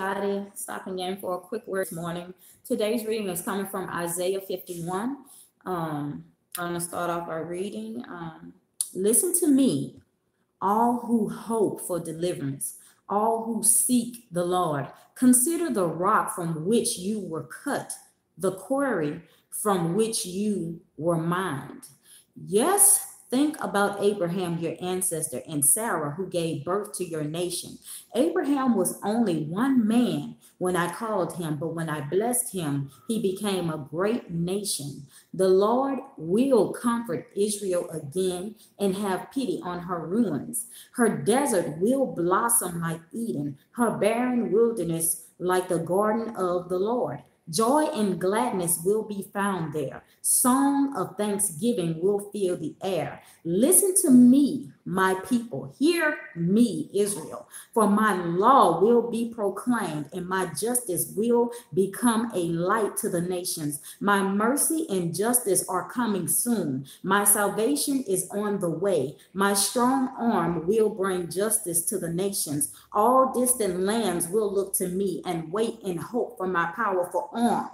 Everybody. Stopping in for a quick word this morning. Today's reading is coming from Isaiah 51. I'm going to start off our reading. Listen to me, all who hope for deliverance, all who seek the Lord. Consider the rock from which you were cut, the quarry from which you were mined. Yes, think about Abraham, your ancestor, and Sarah, who gave birth to your nation. Abraham was only one man when I called him, but when I blessed him, he became a great nation. The Lord will comfort Israel again and have pity on her ruins. Her desert will blossom like Eden, her barren wilderness like the garden of the Lord. Joy and gladness will be found there. Song of thanksgiving will fill the air. Listen to me, my people. Hear me, Israel. For my law will be proclaimed, and my justice will become a light to the nations. My mercy and justice are coming soon. My salvation is on the way. My strong arm will bring justice to the nations. All distant lands will look to me and wait in hope for my powerful arm.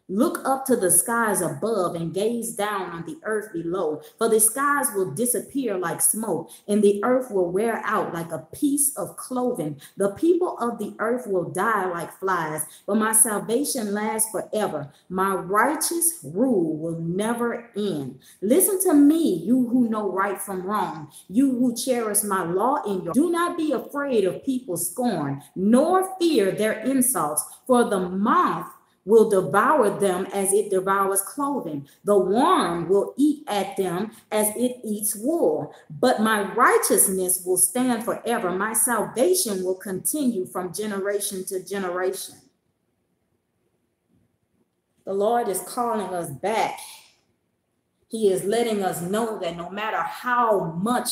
Look up to the skies above and gaze down on the earth below, for the skies will disappear like smoke, and the earth will wear out like a piece of clothing. The people of the earth will die like flies, but my salvation lasts forever. My righteous rule will never end. Listen to me, you who know right from wrong, you who cherish my law in your. Do not be afraid of people's scorn, nor fear their insults, for the moth will devour them as it devours clothing. The worm will eat at them as it eats wool. But my righteousness will stand forever. My salvation will continue from generation to generation. The Lord is calling us back. He is letting us know that no matter how much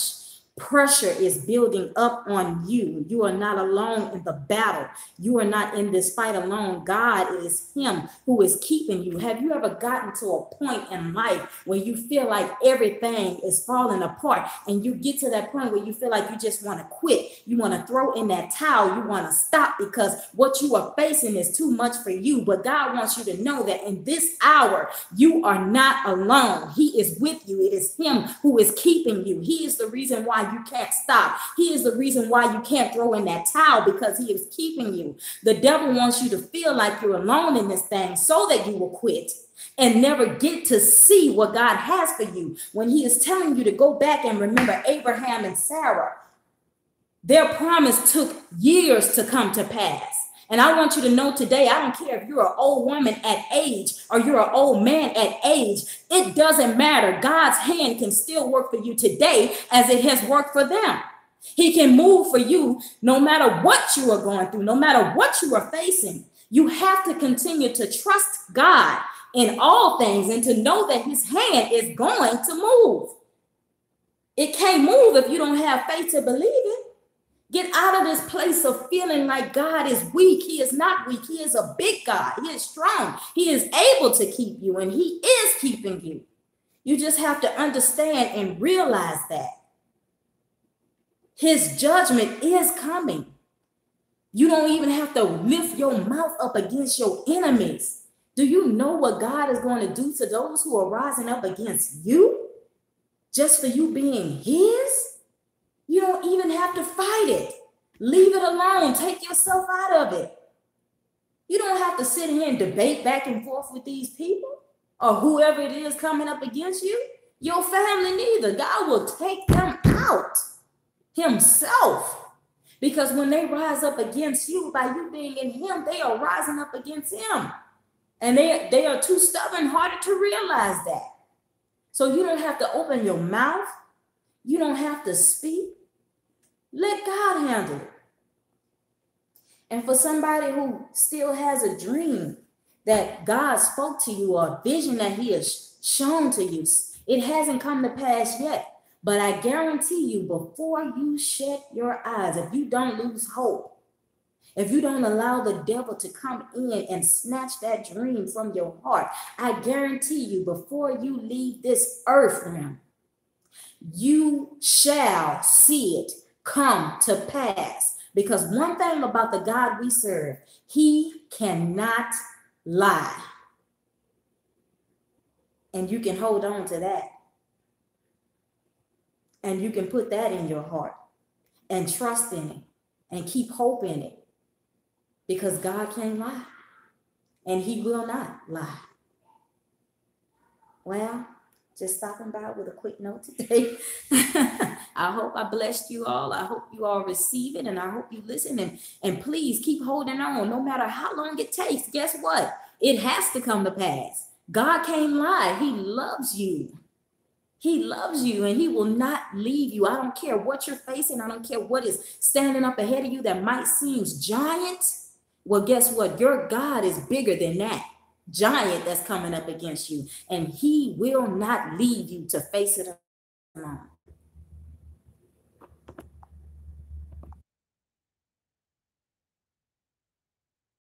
pressure is building up on you, you are not alone in the battle. You are not in this fight alone. God is him who is keeping you. Have you ever gotten to a point in life where you feel like everything is falling apart, and you get to that point where you feel like you just want to quit? You want to throw in that towel. You want to stop because what you are facing is too much for you. But God wants you to know that in this hour, you are not alone. He is with you. It is him who is keeping you. He is the reason why you can't stop. He is the reason why you can't throw in that towel, because he is keeping you. The devil wants you to feel like you're alone in this thing so that you will quit and never get to see what God has for you. When he is telling you to go back and remember Abraham and Sarah, their promise took years to come to pass. And I want you to know today, I don't care if you're an old woman at age or you're an old man at age, it doesn't matter. God's hand can still work for you today as it has worked for them. He can move for you no matter what you are going through, no matter what you are facing. You have to continue to trust God in all things and to know that his hand is going to move. It can't move if you don't have faith to believe it. Get out of this place of feeling like God is weak. He is not weak. He is a big God. He is strong. He is able to keep you, and he is keeping you. You just have to understand and realize that his judgment is coming. You don't even have to lift your mouth up against your enemies. Do you know what God is going to do to those who are rising up against you just for you being his? You don't even have to fight it. Leave it alone. Take yourself out of it. You don't have to sit here and debate back and forth with these people or whoever it is coming up against you. Your family neither. God will take them out himself. Because when they rise up against you, by you being in him, they are rising up against him. And they are too stubborn-hearted to realize that. So you don't have to open your mouth. You don't have to speak. Let God handle it. And for somebody who still has a dream that God spoke to you, or a vision that he has shown to you, it hasn't come to pass yet. But I guarantee you, before you shut your eyes, if you don't lose hope, if you don't allow the devil to come in and snatch that dream from your heart, I guarantee you, before you leave this earth realm, you shall see it come to pass. Because one thing about the God we serve, he cannot lie. And you can hold on to that. And you can put that in your heart and trust in it and keep hope in it. Because God can't lie. And he will not lie. Well, just stopping by with a quick note today. I hope I blessed you all. I hope you all receive it, and I hope you listen. And please keep holding on, no matter how long it takes. Guess what? It has to come to pass. God can't lie. He loves you. He loves you, and he will not leave you. I don't care what you're facing. I don't care what is standing up ahead of you that might seem giant. Well, guess what? Your God is bigger than that giant that's coming up against you, and he will not leave you to face it alone.